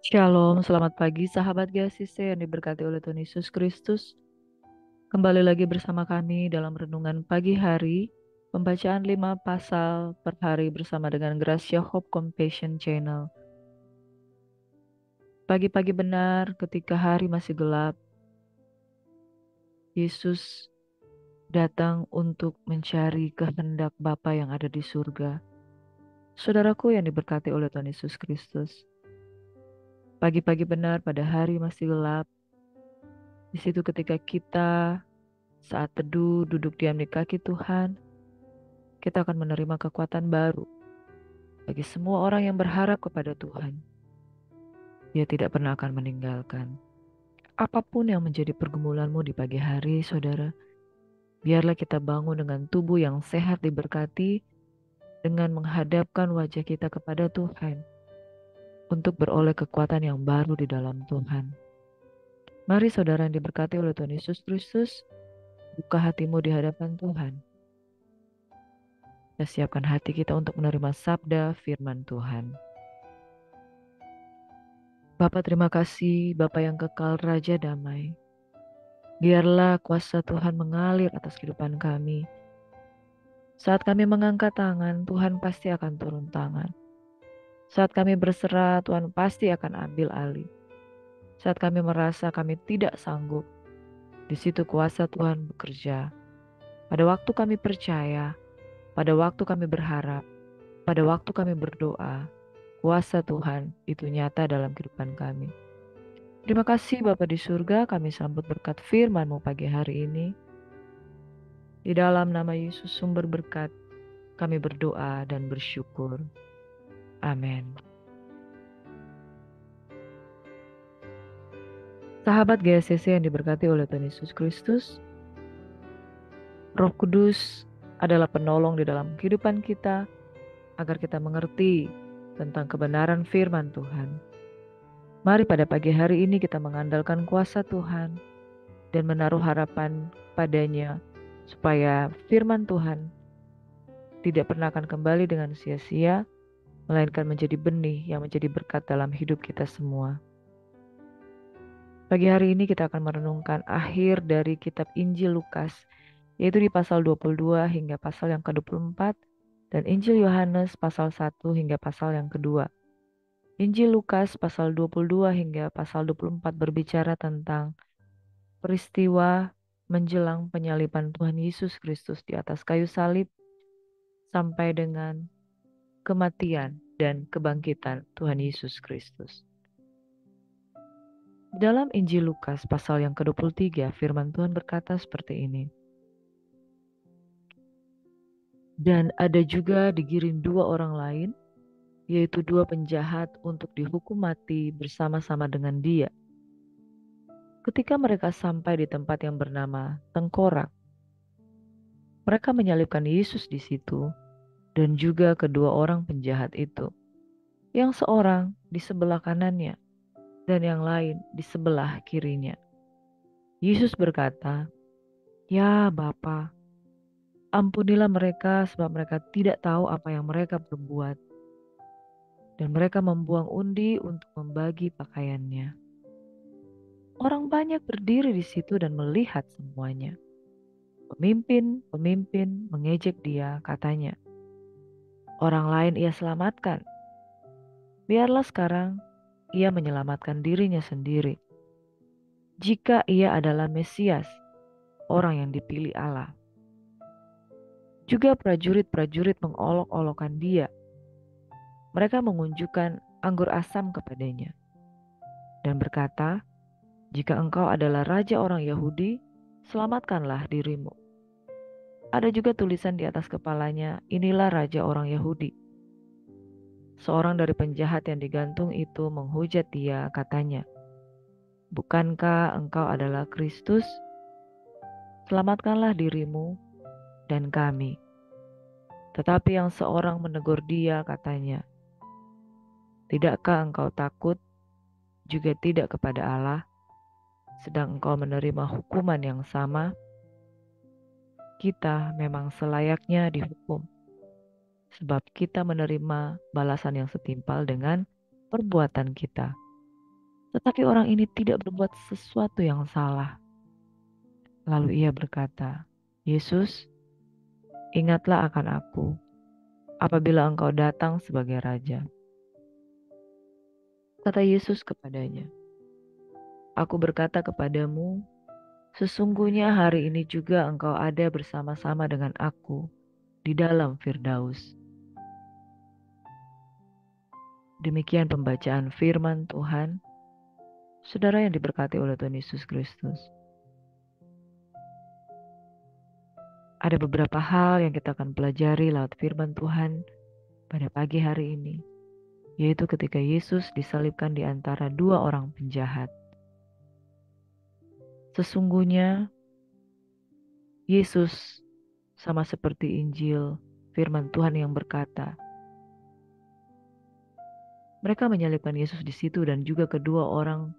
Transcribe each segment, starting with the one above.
Shalom, selamat pagi sahabat GSIC yang diberkati oleh Tuhan Yesus Kristus. Kembali lagi bersama kami dalam renungan pagi hari, pembacaan 5 pasal per hari bersama dengan Gracia Hope Compassion Channel. Pagi-pagi benar ketika hari masih gelap, Yesus datang untuk mencari kehendak Bapa yang ada di surga. Saudaraku yang diberkati oleh Tuhan Yesus Kristus, pagi-pagi benar pada hari masih gelap, di situ ketika kita saat teduh duduk diam di kaki Tuhan, kita akan menerima kekuatan baru. Bagi semua orang yang berharap kepada Tuhan, Dia tidak pernah akan meninggalkan. Apapun yang menjadi pergumulanmu di pagi hari, saudara, biarlah kita bangun dengan tubuh yang sehat diberkati dengan menghadapkan wajah kita kepada Tuhan untuk beroleh kekuatan yang baru di dalam Tuhan. Mari saudara yang diberkati oleh Tuhan Yesus Kristus, buka hatimu di hadapan Tuhan. Kita siapkan hati kita untuk menerima sabda firman Tuhan. Bapa, terima kasih, Bapa yang kekal, Raja damai. Biarlah kuasa Tuhan mengalir atas kehidupan kami. Saat kami mengangkat tangan, Tuhan pasti akan turun tangan. Saat kami berserah, Tuhan pasti akan ambil alih. Saat kami merasa kami tidak sanggup, di situ kuasa Tuhan bekerja. Pada waktu kami percaya, pada waktu kami berharap, pada waktu kami berdoa, kuasa Tuhan itu nyata dalam kehidupan kami. Terima kasih Bapa di surga, kami sambut berkat firman-Mu pagi hari ini. Di dalam nama Yesus sumber berkat, kami berdoa dan bersyukur. Amin. Sahabat GSCC yang diberkati oleh Tuhan Yesus Kristus, Roh Kudus adalah penolong di dalam kehidupan kita agar kita mengerti tentang kebenaran firman Tuhan. Mari pada pagi hari ini kita mengandalkan kuasa Tuhan dan menaruh harapan padanya supaya firman Tuhan tidak pernah akan kembali dengan sia-sia, melainkan menjadi benih yang menjadi berkat dalam hidup kita semua. Pagi hari ini kita akan merenungkan akhir dari kitab Injil Lukas, yaitu di pasal 22 hingga pasal yang ke-24, dan Injil Yohanes pasal 1 hingga pasal yang kedua. Injil Lukas pasal 22 hingga pasal 24 berbicara tentang peristiwa menjelang penyaliban Tuhan Yesus Kristus di atas kayu salib sampai dengan kematian dan kebangkitan Tuhan Yesus Kristus. Di dalam Injil Lukas pasal yang ke-23, firman Tuhan berkata seperti ini. Dan ada juga digiring dua orang lain, yaitu dua penjahat untuk dihukum mati bersama-sama dengan dia. Ketika mereka sampai di tempat yang bernama Tengkorak, mereka menyalibkan Yesus di situ dan juga kedua orang penjahat itu. Yang seorang di sebelah kanannya dan yang lain di sebelah kirinya. Yesus berkata, "Ya Bapa, ampunilah mereka sebab mereka tidak tahu apa yang mereka perbuat." Dan mereka membuang undi untuk membagi pakaiannya. Orang banyak berdiri di situ dan melihat semuanya. Pemimpin mengejek dia, katanya, "Orang lain ia selamatkan. Biarlah sekarang ia menyelamatkan dirinya sendiri. Jika ia adalah Mesias, orang yang dipilih Allah." Juga prajurit-prajurit mengolok-olokkan dia. Mereka mengunjukkan anggur asam kepadanya dan berkata, "Jika engkau adalah raja orang Yahudi, selamatkanlah dirimu." Ada juga tulisan di atas kepalanya, "Inilah raja orang Yahudi." Seorang dari penjahat yang digantung itu menghujat dia, katanya, "Bukankah engkau adalah Kristus? Selamatkanlah dirimu dan kami." Tetapi yang seorang menegur dia, katanya, "Tidakkah engkau takut juga tidak kepada Allah, sedang engkau menerima hukuman yang sama? Kita memang selayaknya dihukum, sebab kita menerima balasan yang setimpal dengan perbuatan kita. Tetapi orang ini tidak berbuat sesuatu yang salah. Lalu ia berkata, Yesus, ingatlah akan aku apabila engkau datang sebagai raja. Kata Yesus kepadanya, aku berkata kepadamu, sesungguhnya hari ini juga engkau ada bersama-sama dengan aku di dalam Firdaus. Demikian pembacaan firman Tuhan. Saudara yang diberkati oleh Tuhan Yesus Kristus. Ada beberapa hal yang kita akan pelajari lewat firman Tuhan pada pagi hari ini, yaitu ketika Yesus disalibkan di antara dua orang penjahat. Sesungguhnya Yesus sama seperti Injil firman Tuhan yang berkata, mereka menyalibkan Yesus di situ dan juga kedua orang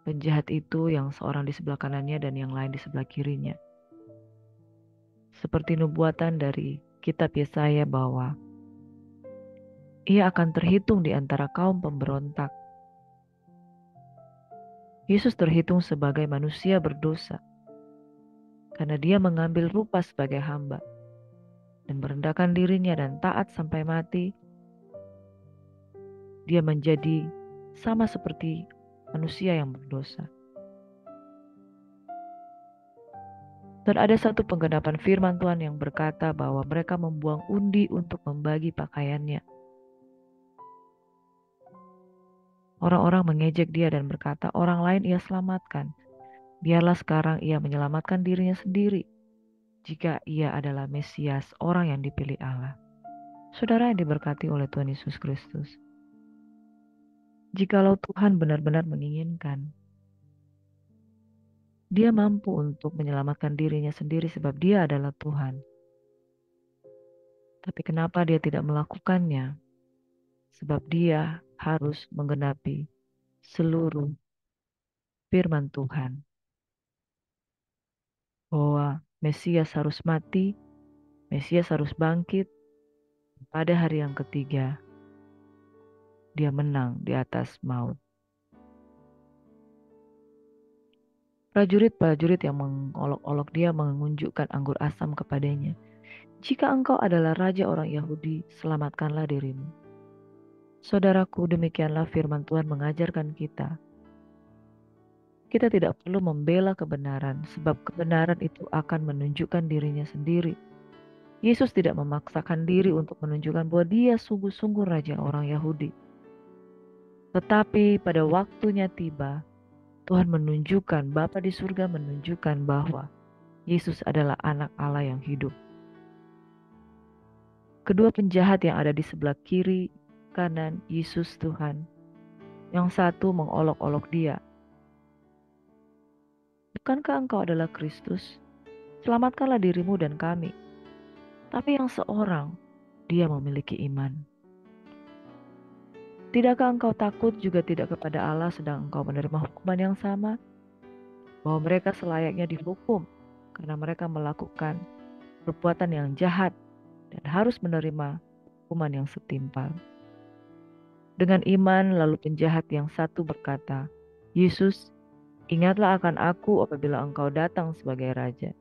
penjahat itu, yang seorang di sebelah kanannya dan yang lain di sebelah kirinya. Seperti nubuatan dari kitab Yesaya bahwa ia akan terhitung di antara kaum pemberontak. Yesus terhitung sebagai manusia berdosa karena dia mengambil rupa sebagai hamba dan merendahkan dirinya dan taat sampai mati. Dia menjadi sama seperti manusia yang berdosa. Dan ada satu penggenapan firman Tuhan yang berkata bahwa mereka membuang undi untuk membagi pakaiannya. Orang-orang mengejek dia dan berkata, orang lain ia selamatkan. Biarlah sekarang ia menyelamatkan dirinya sendiri, jika ia adalah Mesias, orang yang dipilih Allah. Saudara yang diberkati oleh Tuhan Yesus Kristus. Jikalau Tuhan benar-benar menginginkan, dia mampu untuk menyelamatkan dirinya sendiri sebab dia adalah Tuhan. Tapi kenapa dia tidak melakukannya? Sebab dia harus menggenapi seluruh firman Tuhan. Bahwa Mesias harus mati, Mesias harus bangkit. Pada hari yang ketiga, dia menang di atas maut. Prajurit-prajurit yang mengolok-olok dia mengunjukkan anggur asam kepadanya. Jika engkau adalah raja orang Yahudi, selamatkanlah dirimu. Saudaraku, demikianlah firman Tuhan mengajarkan kita. Kita tidak perlu membela kebenaran, sebab kebenaran itu akan menunjukkan dirinya sendiri. Yesus tidak memaksakan diri untuk menunjukkan bahwa dia sungguh-sungguh raja orang Yahudi. Tetapi pada waktunya tiba, Tuhan menunjukkan, Bapa di surga menunjukkan bahwa Yesus adalah anak Allah yang hidup. Kedua penjahat yang ada di sebelah kiri, kanan Yesus Tuhan. Yang satu mengolok-olok dia. Bukankah engkau adalah Kristus? Selamatkanlah dirimu dan kami. Tapi yang seorang, dia memiliki iman. Tidakkah engkau takut juga tidak kepada Allah sedang engkau menerima hukuman yang sama? Bahwa mereka selayaknya dihukum karena mereka melakukan perbuatan yang jahat dan harus menerima hukuman yang setimpal. Dengan iman lalu penjahat yang satu berkata, Yesus, ingatlah akan aku apabila engkau datang sebagai raja.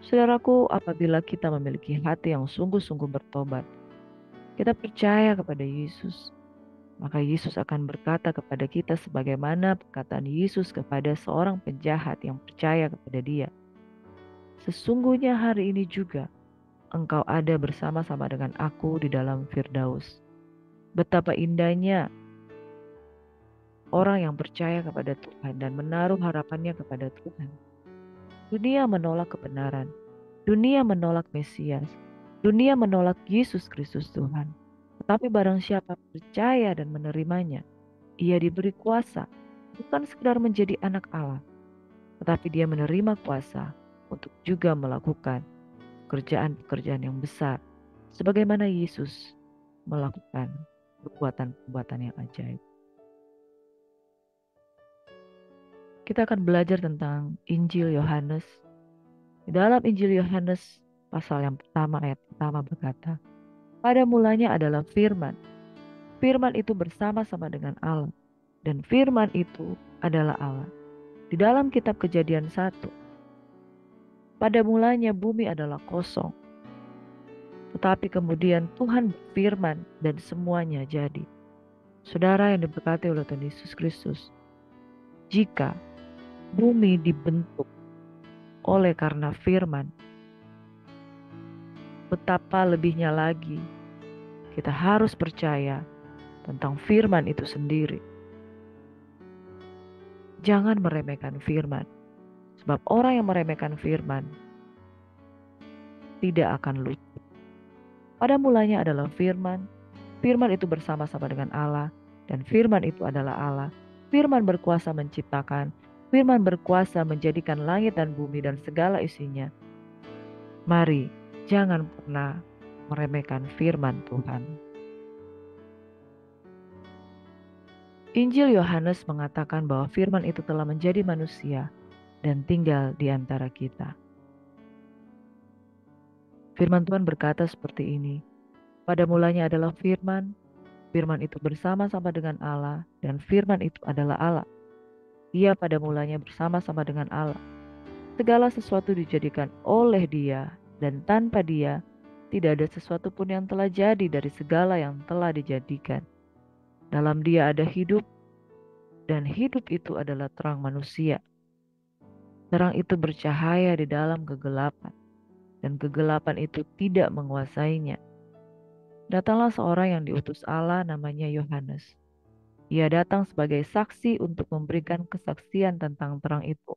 Saudaraku, apabila kita memiliki hati yang sungguh-sungguh bertobat, kita percaya kepada Yesus, maka Yesus akan berkata kepada kita sebagaimana perkataan Yesus kepada seorang penjahat yang percaya kepada dia. Sesungguhnya hari ini juga engkau ada bersama-sama dengan aku di dalam Firdaus. Betapa indahnya orang yang percaya kepada Tuhan dan menaruh harapannya kepada Tuhan. Dunia menolak kebenaran. Dunia menolak Mesias. Dunia menolak Yesus Kristus Tuhan. Tetapi barang siapa percaya dan menerimanya, ia diberi kuasa bukan sekedar menjadi anak Allah, tetapi dia menerima kuasa untuk juga melakukan pekerjaan-pekerjaan yang besar, sebagaimana Yesus melakukan perbuatan-perbuatan yang ajaib. Kita akan belajar tentang Injil Yohanes. Di dalam Injil Yohanes pasal yang pertama, ayat pertama berkata, pada mulanya adalah firman. Firman itu bersama-sama dengan Allah. dan firman itu adalah Allah. Di dalam kitab Kejadian 1, pada mulanya bumi adalah kosong, tetapi kemudian Tuhan berfirman dan semuanya jadi. Saudara yang diberkati oleh Tuhan Yesus Kristus, jika bumi dibentuk oleh karena firman, betapa lebihnya lagi kita harus percaya tentang firman itu sendiri. Jangan meremehkan firman, sebab orang yang meremehkan firman tidak akan luput. Pada mulanya adalah firman, firman itu bersama-sama dengan Allah, dan firman itu adalah Allah. Firman berkuasa menciptakan, firman berkuasa menjadikan langit dan bumi dan segala isinya. Mari, jangan pernah meremehkan firman Tuhan. Injil Yohanes mengatakan bahwa firman itu telah menjadi manusia dan tinggal di antara kita. Firman Tuhan berkata seperti ini, pada mulanya adalah firman, firman itu bersama-sama dengan Allah, dan firman itu adalah Allah. Ia pada mulanya bersama-sama dengan Allah. Segala sesuatu dijadikan oleh Dia, dan tanpa Dia tidak ada sesuatu pun yang telah jadi dari segala yang telah dijadikan. Dalam Dia ada hidup, dan hidup itu adalah terang manusia. Terang itu bercahaya di dalam kegelapan, dan kegelapan itu tidak menguasainya. Datanglah seorang yang diutus Allah, namanya Yohanes. Ia datang sebagai saksi untuk memberikan kesaksian tentang terang itu,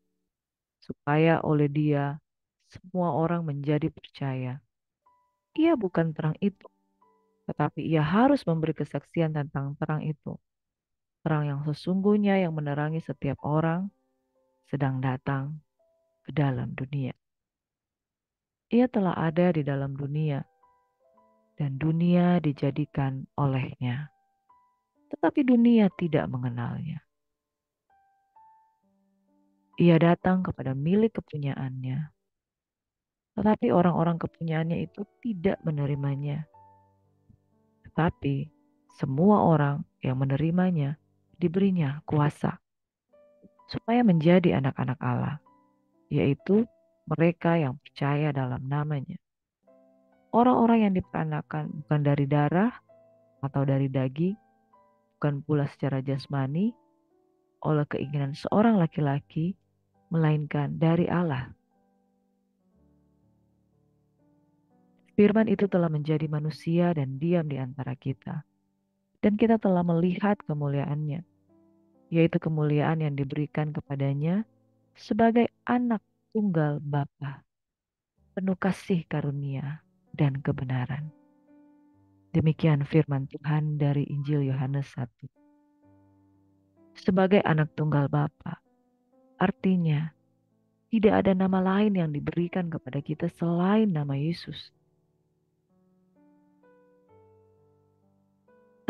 supaya oleh Dia semua orang menjadi percaya. Ia bukan terang itu, tetapi ia harus memberi kesaksian tentang terang itu. Terang yang sesungguhnya yang menerangi setiap orang sedang datang ke dalam dunia. Ia telah ada di dalam dunia, dan dunia dijadikan olehnya. Tetapi dunia tidak mengenalnya. Ia datang kepada milik kepunyaannya, tetapi orang-orang kepunyaannya itu tidak menerimanya. Tetapi semua orang yang menerimanya diberinya kuasa supaya menjadi anak-anak Allah, yaitu mereka yang percaya dalam namanya. Orang-orang yang diperanakan bukan dari darah atau dari daging, bukan pula secara jasmani, oleh keinginan seorang laki-laki, melainkan dari Allah. Firman itu telah menjadi manusia dan diam di antara kita. Dan kita telah melihat kemuliaannya, yaitu kemuliaan yang diberikan kepadanya sebagai anak tunggal Bapa, penuh kasih karunia dan kebenaran. Demikian firman Tuhan dari Injil Yohanes 1. Sebagai anak tunggal Bapa, artinya tidak ada nama lain yang diberikan kepada kita selain nama Yesus.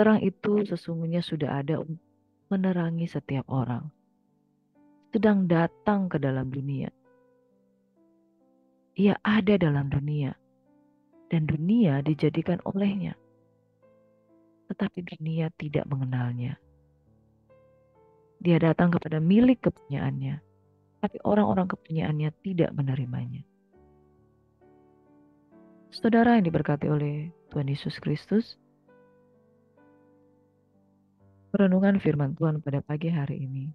Terang itu sesungguhnya sudah ada untuk menerangi setiap orang, sedang datang ke dalam dunia. Ia ada dalam dunia, dan dunia dijadikan olehnya. Tetapi dunia tidak mengenalnya. Dia datang kepada milik kepunyaannya, tapi orang-orang kepunyaannya tidak menerimanya. Saudara yang diberkati oleh Tuhan Yesus Kristus, perenungan firman Tuhan pada pagi hari ini,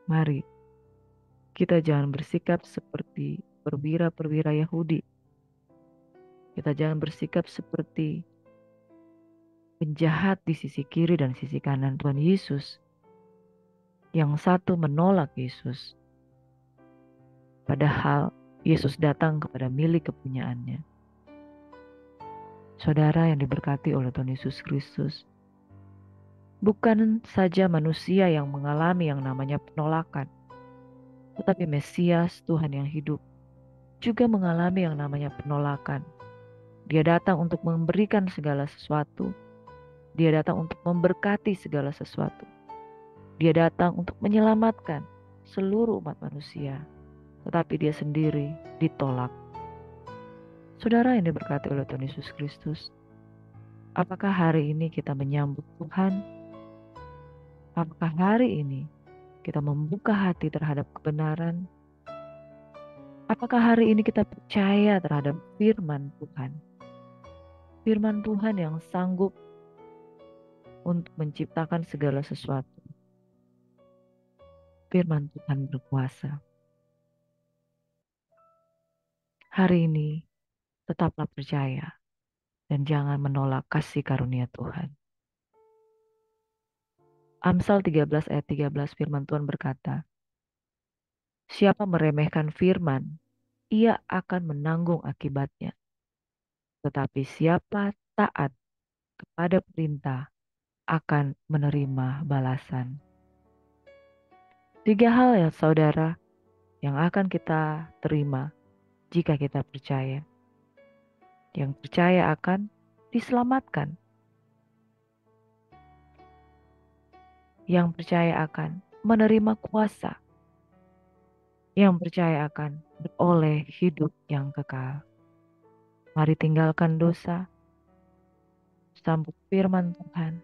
mari kita jangan bersikap seperti perwira-perwira Yahudi. Kita jangan bersikap seperti penjahat di sisi kiri dan sisi kanan Tuhan Yesus. Yang satu menolak Yesus, padahal Yesus datang kepada milik kepunyaannya. Saudara yang diberkati oleh Tuhan Yesus Kristus, bukan saja manusia yang mengalami yang namanya penolakan, tetapi Mesias Tuhan yang hidup juga mengalami yang namanya penolakan. Dia datang untuk memberikan segala sesuatu. Dia datang untuk memberkati segala sesuatu. Dia datang untuk menyelamatkan seluruh umat manusia, tetapi dia sendiri ditolak. Saudara yang diberkati oleh Tuhan Yesus Kristus, apakah hari ini kita menyambut Tuhan? Apakah hari ini kita membuka hati terhadap kebenaran? Apakah hari ini kita percaya terhadap firman Tuhan? Firman Tuhan yang sanggup untuk menciptakan segala sesuatu. Firman Tuhan berkuasa. Hari ini tetaplah percaya dan jangan menolak kasih karunia Tuhan. Amsal 13 ayat 13 firman Tuhan berkata, siapa meremehkan firman, ia akan menanggung akibatnya. Tetapi siapa taat kepada perintah akan menerima balasan. 3 hal ya saudara yang akan kita terima jika kita percaya. Yang percaya akan diselamatkan. Yang percaya akan menerima kuasa. Yang percaya akan beroleh hidup yang kekal. Mari tinggalkan dosa, sambut firman Tuhan,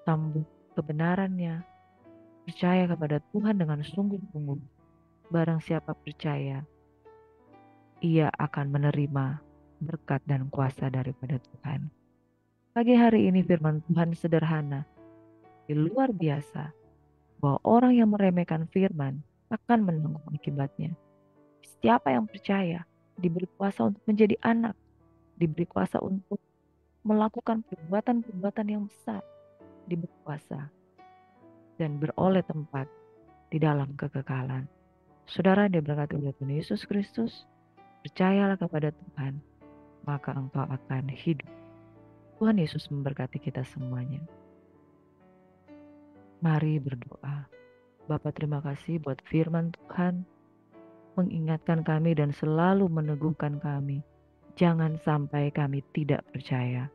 sambut kebenarannya, percaya kepada Tuhan dengan sungguh-sungguh. Barang siapa percaya, ia akan menerima berkat dan kuasa daripada Tuhan. Pagi hari ini firman Tuhan sederhana, luar biasa, bahwa orang yang meremehkan firman akan menanggung akibatnya. Siapa yang percaya diberi kuasa untuk menjadi anak, diberi kuasa untuk melakukan perbuatan-perbuatan yang besar, diberi kuasa dan beroleh tempat di dalam kekekalan. Saudara yang diberkati oleh Tuhan Yesus Kristus, percayalah kepada Tuhan, maka engkau akan hidup. Tuhan Yesus memberkati kita semuanya. Mari berdoa. Bapa, terima kasih buat firman Tuhan, mengingatkan kami dan selalu meneguhkan kami. Jangan sampai kami tidak percaya.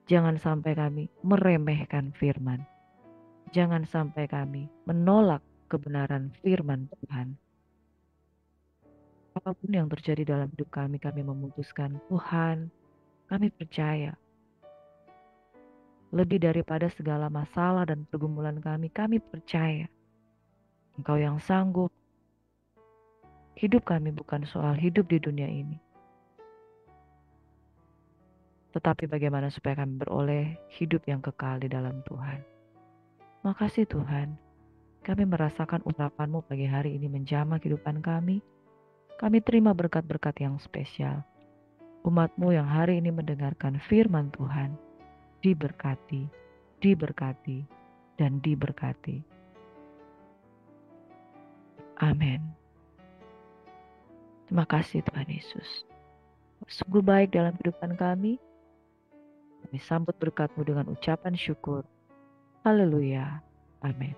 Jangan sampai kami meremehkan firman. Jangan sampai kami menolak kebenaran firman Tuhan. Apapun yang terjadi dalam hidup kami memutuskan, Tuhan, kami percaya. Lebih daripada segala masalah dan pergumulan kami percaya. Engkau yang sanggup. Hidup kami bukan soal hidup di dunia ini, tetapi bagaimana supaya kami beroleh hidup yang kekal di dalam Tuhan. Makasih Tuhan, kami merasakan urapan-Mu pagi hari ini menjamah kehidupan kami. Kami terima berkat-berkat yang spesial. Umat-Mu yang hari ini mendengarkan firman Tuhan, diberkati, diberkati, dan diberkati. Amin. Terima kasih Tuhan Yesus. Sungguh baik dalam kehidupan kami. Kami sambut berkat-Mu dengan ucapan syukur. Haleluya. Amin.